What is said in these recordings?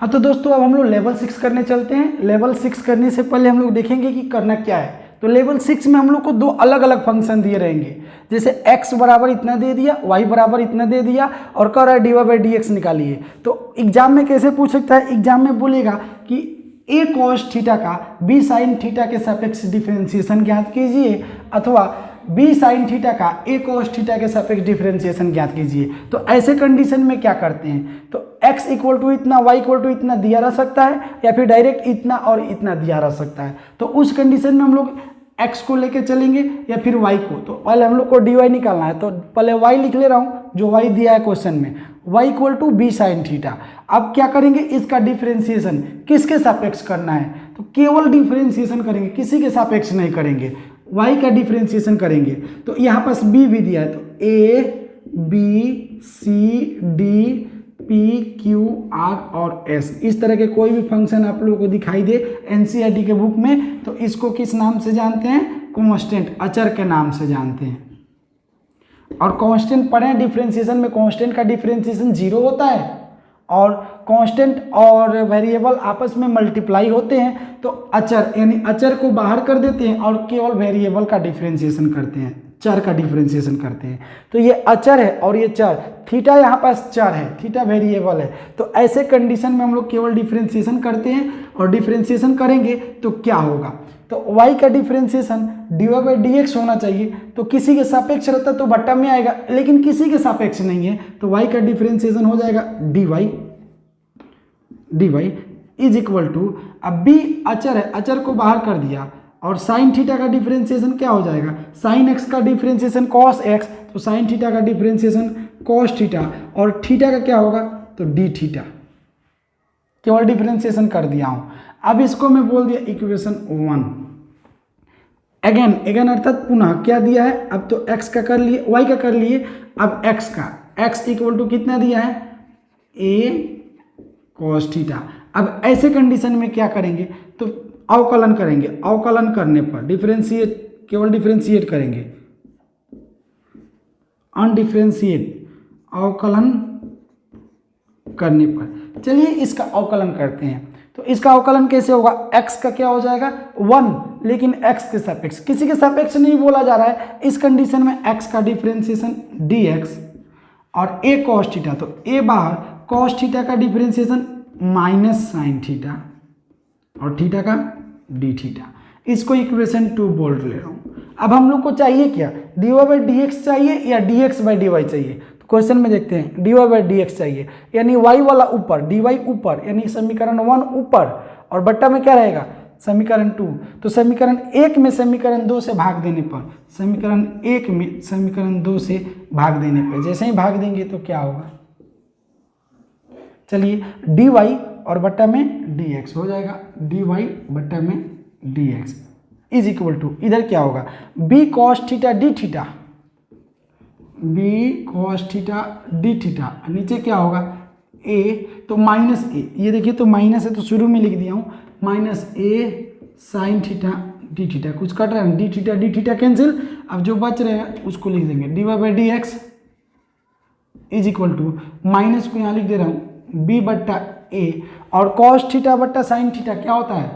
हाँ तो दोस्तों अब हम लोग लेवल 6 करने चलते हैं। लेवल 6 करने से पहले हम लोग देखेंगे कि करना क्या है। तो लेवल 6 में हम लोग को दो अलग अलग फंक्शन दिए रहेंगे, जैसे x बराबर इतना दे दिया, y बराबर इतना दे दिया और कह रहा है dy/dx निकालिए। तो एग्जाम में कैसे पूछ सकता है, एग्जाम में बोलेगा कि a cos थीटा का b sin थीटा के सापेक्ष डिफरेंशिएशन ज्ञात कीजिए अथवा b sin थीटा का a cos थीटा के सापेक्ष डिफरेंशिएशन ज्ञात कीजिए। तो ऐसे कंडीशन में क्या करते हैं, तो x इक्वल टू इतना, y इक्वल टू इतना दिया रह सकता है या फिर डायरेक्ट इतना और इतना दिया रह सकता है। तो उस कंडीशन में हम लोग x को लेके चलेंगे या फिर y को। तो पहले हम लोग को dy निकालना है, तो पहले y लिख ले रहा हूँ जो y दिया है क्वेश्चन में, y equal to b sin theta. अब क्या करेंगे, इसका डिफरेंशिएशन किसके सापेक्ष करना है, तो केवल डिफरेंशिएशन करेंगे, किसी के सापेक्ष नहीं करेंगे, y का डिफरेंशिएशन करेंगे। तो यहाँ पास b भी दिया है, तो a b c d p q r और s, इस तरह के कोई भी फंक्शन आप लोगों को दिखाई दे एनसीईआरटी के बुक में, तो इसको किस नाम से जानते हैं, कांस्टेंट, अचर के नाम से जानते हैं। और कांस्टेंट पढ़े डिफरेंशिएशन में, कांस्टेंट का डिफरेंशिएशन 0 होता है और कांस्टेंट और वेरिएबल आपस में मल्टीप्लाई होते हैं, तो अचर यानी अचर को बाहर कर देते हैं और केवल वेरिएबल का डिफरेंशिएशन करते हैं, चर का डिफरेंशिएशन करते हैं। तो ये अचर है और ये चर, थीटा यहाँ पास चर है, थीटा वेरिएबल है। तो ऐसे कंडीशन में हम लोग केवल डिफरेंशिएशन करते हैं और डिफरेंशिएशन करेंगे तो क्या होगा, तो y का डिफरेंशिएशन dy/dx होना चाहिए। तो किसी के सापेक्ष रहता तो बट्टा में आएगा, लेकिन किसी के सापेक्ष नहीं है, तो y का डिफरेंशिएशन हो जाएगा dy इज इक्वल टू, अब b अचर है, अचर को बाहर कर दिया और साइन थीटा का डिफरेंशिएशन क्या हो जाएगा, साइन x का डिफरेंशिएशन cos x, तो साइन थीटा का डिफरेंशिएशन cos थीटा और थीटा का क्या होगा, तो d थीटा, केवल डिफरेंशिएशन कर दिया हूँ। अब इसको मैं बोल दिया इक्वेशन 1। अगेन अर्थात पुनः क्या दिया है, अब तो x का कर लिए, y का कर लिए, अब x का, x इक्वल टू कितना दिया है, a cos थीटा। अब ऐसे कंडीशन में क्या करेंगे, तो अवकलन करेंगे, अवकलन करने पर डिफरेंशिएट, केवल डिफरेंशिएट करेंगे, अनडिफरेंशिएट अवकलन करने पर। चलिए इसका अवकलन करते हैं। तो इसका अवकलन कैसे होगा, x का क्या हो जाएगा 1, लेकिन x के सापेक्ष, किसी के सापेक्ष नहीं बोला जा रहा है। इस कंडीशन में x का डिफरेंशिएशन dx और a cos थीटा, तो a बाहर, cos थीटा का डिफरेंशिएशन माइनस साइन थीटा और थीटा का d थीटा। इसको इक्वेशन 2 बोल ले रहा हूँ। अब हम लोग को चाहिए क्या, dy/dx चाहिए या dx/dy चाहिए। तो क्वेश्चन में देखते हैं, dy/dx चाहिए, यानी y वाला ऊपर, dy ऊपर, यानी समीकरण 1 ऊपर और बट्टा में क्या रहेगा, समीकरण 2। तो समीकरण 1 में समीकरण 2 से भाग देने पर, समीकरण 1 में समीकरण 2 से भाग देने पर, जैसे ही भाग देंगे तो क्या होगा, चलिए dy और बट्टा में dx हो जाएगा, dy बट्टा में dx इज इक्वल टू, इधर क्या होगा, b cos theta d theta, b cos theta d theta, नीचे क्या होगा a, तो माइनस a, ये देखिए तो माइनस है तो शुरू में लिख दिया हूँ, minus a sine theta d theta, कुछ कट रहा है, d थीटा कैंसिल, अब जो बच रहे हैं उसको लिख देंगे, dy/dx is equal to, minus को यहाँ लिख दे रहा हूँ b बट्टा a और cos थीटा बट्टा साइन थीटा क्या होता है,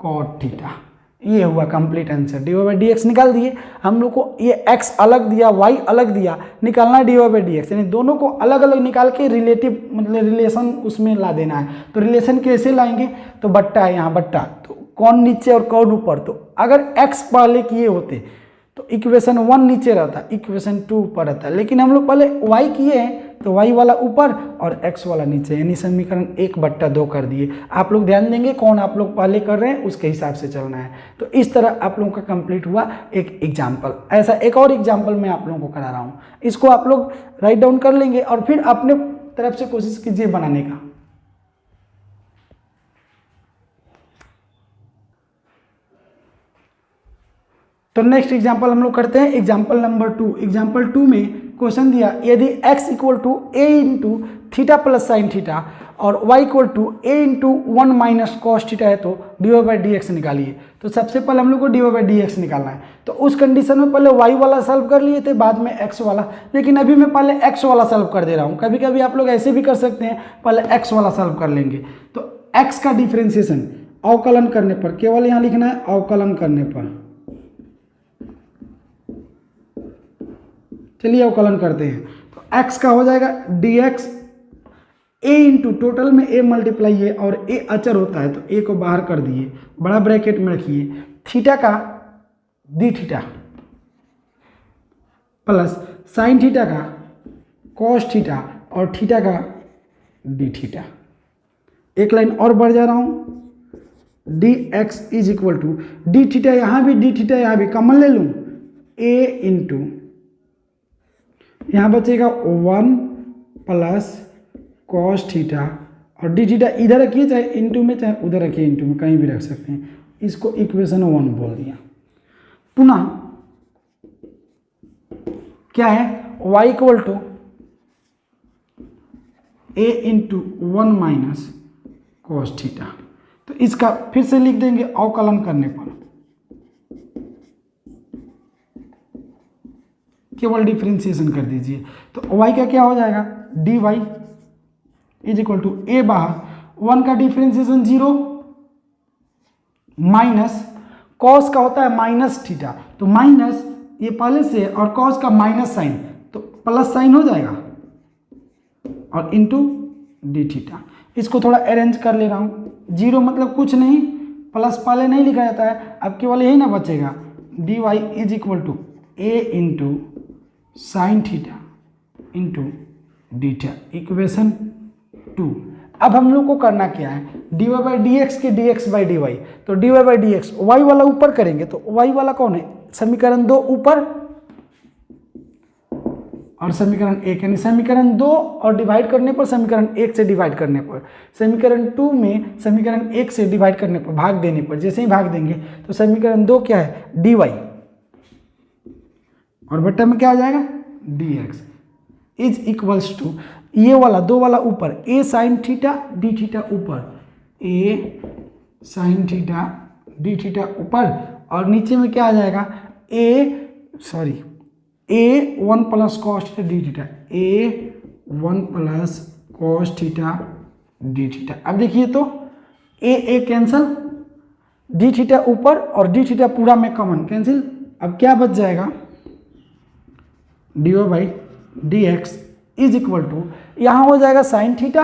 cot थीटा। ये हुआ कंप्लीट आंसर, dy/dx निकाल दिए हम लोग को। ये x अलग दिया, y अलग दिया, निकालना है dy/dx, यानी दोनों को अलग अलग निकाल के रिलेटिव मतलब रिलेशन उसमें ला देना है। तो रिलेशन कैसे लाएंगे, तो बट्टा है यहाँ बट्टा, तो कौन नीचे और कौन ऊपर, तो अगर x पहले किए होते तो इक्वेशन 1 नीचे रहता, इक्वेशन 2 ऊपर रहता, लेकिन हम लोग पहले y किए हैं तो y वाला ऊपर और x वाला नीचे, यानी समीकरण 1/2 कर दिए। आप लोग ध्यान देंगे कौन आप लोग पहले कर रहे हैं उसके हिसाब से चलना है। तो इस तरह आप लोगों का कंप्लीट हुआ एक एग्जाम्पल। ऐसा एक और एग्जाम्पल मैं आप लोगों को करा रहा हूँ, इसको आप लोग राइट डाउन कर लेंगे और फिर अपने तरफ से कोशिश कीजिए बनाने का। तो नेक्स्ट एग्जाम्पल हम लोग करते हैं, एग्जाम्पल नंबर 2। एग्जाम्पल 2 में क्वेश्चन दिया, यदि x equal to a into theta plus sine theta और y equal to a into 1 minus cos theta है तो dy बाई डी एक्स निकालिए। तो सबसे पहले हम लोग को dy बाई डी एक्स निकालना है। तो उस कंडीशन में पहले y वाला सॉल्व कर लिए थे, बाद में x वाला, लेकिन अभी मैं पहले x वाला सॉल्व कर दे रहा हूँ। कभी कभी आप लोग ऐसे भी कर सकते हैं, पहले x वाला सॉल्व कर लेंगे। तो x का डिफ्रेंसिएशन अवकलन करने पर, केवल यहाँ लिखना है अवकलन करने पर। चलिए अवकलन करते हैं। तो x का हो जाएगा dx a इंटू टोटल में a मल्टीप्लाई है और a अचर होता है तो a को बाहर कर दिए, बड़ा ब्रैकेट में रखिए, थीटा का d theta plus sine theta का कॉस थीटा और थीटा का डी थीटा। एक लाइन और बढ़ जा रहा हूँ, d x is equal to d theta, यहाँ भी डी थीटा, यहाँ भी कॉमन ले लूँ, a इंटू यहाँ बचेगा 1 प्लस कॉस थीटा और डी थीटा इधर रखिए, चाहे इंटू में चाहे उधर रखिए, इंटू में कहीं भी रख सकते हैं। इसको इक्वेशन 1 बोल दिया। पुनः क्या है, y equal to a into 1 minus cos theta. तो इसका फिर से लिख देंगे अवकलन करने पर, केवल डिफ्रेंसिएशन कर दीजिए। तो y का क्या हो जाएगा, dy is equal to a बाहर 1 का डिफ्रेंसिएशन 0 माइनस कॉस का होता है माइनस थीटा, तो माइनस ये पहले से और कॉस का माइनस साइन तो प्लस साइन हो जाएगा और इंटू डी थीटा। इसको थोड़ा अरेंज कर ले रहा हूँ, 0 मतलब कुछ नहीं, प्लस पहले नहीं लिखा जाता है, अब केवल यही ना बचेगा, D Y is equal to A into sine theta into D theta, equation 2। अब हम लोग को करना क्या है, D Y by D X के D X by D Y. तो D Y by D X Y वाला ऊपर करेंगे, तो वाई वाला कौन है, समीकरण 2 ऊपर और समीकरण 1, यानी समीकरण 2 और डिवाइड करने पर, समीकरण 1 से डिवाइड करने पर, समीकरण 2 में समीकरण 1 से डिवाइड करने पर, भाग देने पर, जैसे ही भाग देंगे तो समीकरण 2 क्या है, डी वाई और बट्टा में क्या आ जाएगा, D x is equals to ये वाला 2 वाला ऊपर, A sine theta D theta ऊपर, A sine theta D theta ऊपर और नीचे में क्या आ जाएगा, A 1 plus cos theta D theta, A 1 plus cos theta D theta. अब देखिए तो ए कैंसिल, डी थीटा ऊपर और डी थीटा पूरा में कॉमन कैंसिल। अब क्या बच जाएगा, d Y by D x is equal to यहाँ हो जाएगा साइन थीटा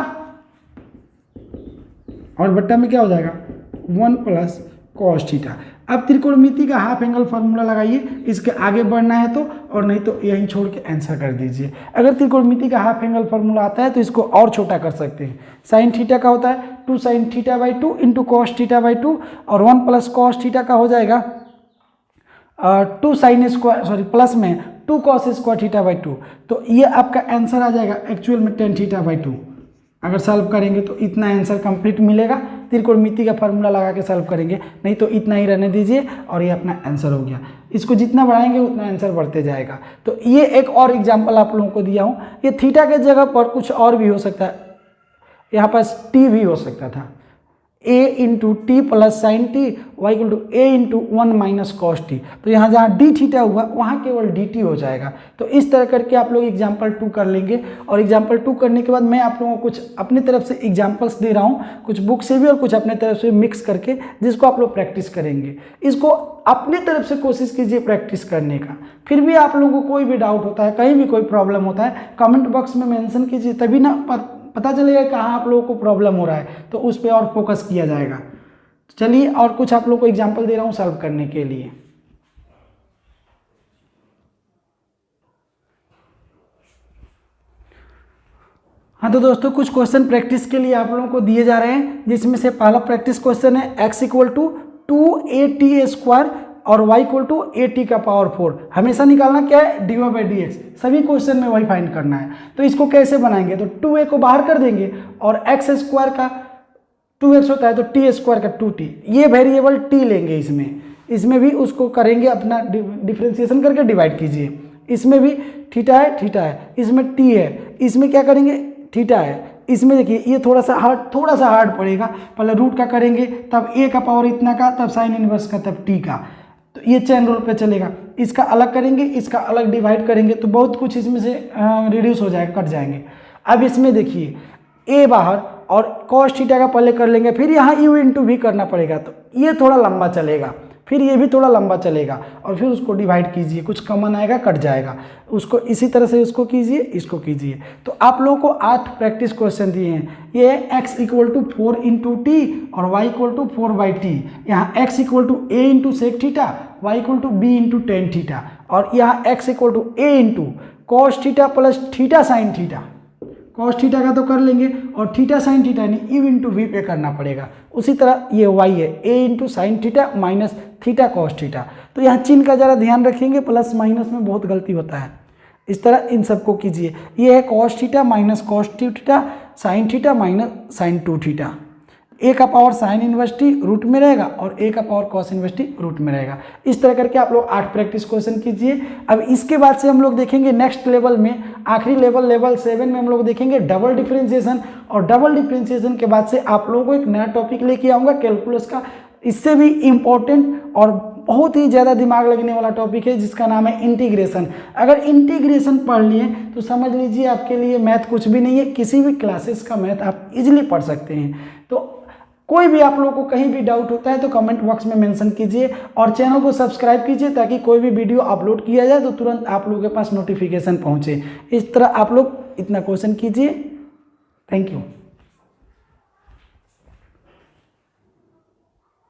और बट्टा में क्या हो जाएगा 1 प्लस कॉस थीटा। अब त्रिकोणमिति का हाफ एंगल फार्मूला लगाइए, इसके आगे बढ़ना है तो, और नहीं तो यहीं छोड़ के आंसर कर दीजिए। अगर त्रिकोणमिति का हाफ एंगल फार्मूला आता है तो इसको और छोटा कर सकते हैं। साइन थीटा का होता है 2 sine theta by 2 into cos theta by 2 और 1 प्लस कॉस थीटा का हो जाएगा 2 साइन स्क्वायर, सॉरी प्लस में 2 कॉस स्क्वायर थीटा बाई 2। तो ये आपका आंसर आ जाएगा एक्चुअल में 10 थीटा बाई 2। अगर सॉल्व करेंगे तो इतना आंसर कंप्लीट मिलेगा, त्रिकोणमिति का फार्मूला लगा के सॉल्व करेंगे, नहीं तो इतना ही रहने दीजिए और ये अपना आंसर हो गया। इसको जितना बढ़ाएंगे उतना आंसर बढ़ते जाएगा। तो ये एक और एग्जांपल आप लोगों को दिया हूँ। ये थीटा के जगह पर कुछ और भी हो सकता है, यहाँ पास टी भी हो सकता था, a into t plus sine t y equal to A into 1 minus cos t. तो यहाँ जहाँ डी थीटा हुआ वहाँ केवल डी टी हो जाएगा। तो इस तरह करके आप लोग एग्जाम्पल 2 कर लेंगे और एग्जाम्पल 2 करने के बाद मैं आप लोगों को कुछ अपनी तरफ से एग्जाम्पल्स दे रहा हूँ, कुछ बुक से भी और कुछ अपने तरफ से मिक्स करके, जिसको आप लोग प्रैक्टिस करेंगे। इसको अपनी तरफ से कोशिश कीजिए प्रैक्टिस करने का। फिर भी आप लोगों को कोई भी डाउट होता है, कहीं भी कोई प्रॉब्लम होता है, कमेंट बॉक्स में मेंशन कीजिए, तभी ना पता चलेगा कहाँ आप लोगों को प्रॉब्लम हो रहा है, तो उस पर और फोकस किया जाएगा। चलिए और कुछ आप लोगों को एग्जांपल दे रहा हूँ सॉल्व करने के लिए। हाँ तो दोस्तों कुछ क्वेश्चन प्रैक्टिस के लिए आप लोगों को दिए जा रहे हैं, जिसमें से पहला प्रैक्टिस क्वेश्चन है x equal to 2at square और y इक्वल टू at का पावर 4। हमेशा निकालना क्या है, dy बाई डी एक्स। सभी क्वेश्चन में वही फाइंड करना है। तो इसको कैसे बनाएंगे, तो 2a को बाहर कर देंगे और x स्क्वायर का 2x होता है तो t स्क्वायर का 2t, ये वेरिएबल t लेंगे। इसमें भी उसको करेंगे अपना डिफ्रेंसिएशन करके डिवाइड कीजिए। इसमें भी थीटा है, इसमें t है, इसमें क्या करेंगे थीटा है, इसमें देखिए ये थोड़ा सा हार्ड पड़ेगा। पहले रूट का करेंगे, तब a का पावर इतना का, तब साइन इनवर्स का, तब t का, तो ये चेन रूल पे चलेगा। इसका अलग करेंगे, इसका अलग डिवाइड करेंगे, तो बहुत कुछ इसमें से रिड्यूस हो जाएगा, कट जाएंगे। अब इसमें देखिए a बाहर और cos थीटा का पहले कर लेंगे, फिर यहाँ u इंटू v करना पड़ेगा, तो ये थोड़ा लंबा चलेगा, फिर ये भी थोड़ा लंबा चलेगा, और फिर उसको डिवाइड कीजिए, कुछ कॉमन आएगा, कट जाएगा, उसको इसी तरह से उसको कीजिए, इसको कीजिए। तो आप लोगों को 8 प्रैक्टिस क्वेश्चन दिए हैं। ये x equal to 4 into T और y इक्वल टू 4/t, यहाँ x equal to a into sec theta, y equal to b into tan theta, और यहाँ x equal to a into cos theta plus theta sine theta. Cos theta का तो कर लेंगे, और theta sine theta यानी u into V पे करना पड़ेगा। उसी तरह ये y है a into sine theta minus theta cos theta. तो यहाँ चिन्ह का ज़रा ध्यान रखेंगे, प्लस माइनस में बहुत गलती होता है। इस तरह इन सबको कीजिए। ये है cos theta minus cos theta sine theta minus sine 2 theta. a का power sine inverse T root में रहेगा और a का power cos inverse T root में रहेगा। इस तरह करके आप लोग 8 प्रैक्टिस क्वेश्चन कीजिए। अब इसके बाद से हम लोग देखेंगे नेक्स्ट लेवल में, आखिरी लेवल लेवल 7 में हम लोग देखेंगे डबल डिफरेंशिएशन, और डबल डिफरेंशिएशन के बाद से आप लोगों को एक नया टॉपिक लेके आऊँगा कैलकुलस का। इससे भी इम्पोर्टेंट और बहुत ही ज़्यादा दिमाग लगने वाला टॉपिक है, जिसका नाम है इंटीग्रेशन। अगर इंटीग्रेशन पढ़ लिए तो समझ लीजिए आपके लिए मैथ कुछ भी नहीं है, किसी भी क्लासेस का मैथ आप इजीली पढ़ सकते हैं। तो कोई भी आप लोगों को कहीं भी डाउट होता है तो कमेंट बॉक्स में मेंशन कीजिए, और चैनल को सब्सक्राइब कीजिए, ताकि कोई भी वीडियो अपलोड किया जाए तो तुरंत आप लोगों के पास नोटिफिकेशन पहुंचे। इस तरह आप लोग इतना क्वेश्चन कीजिए। Thank you.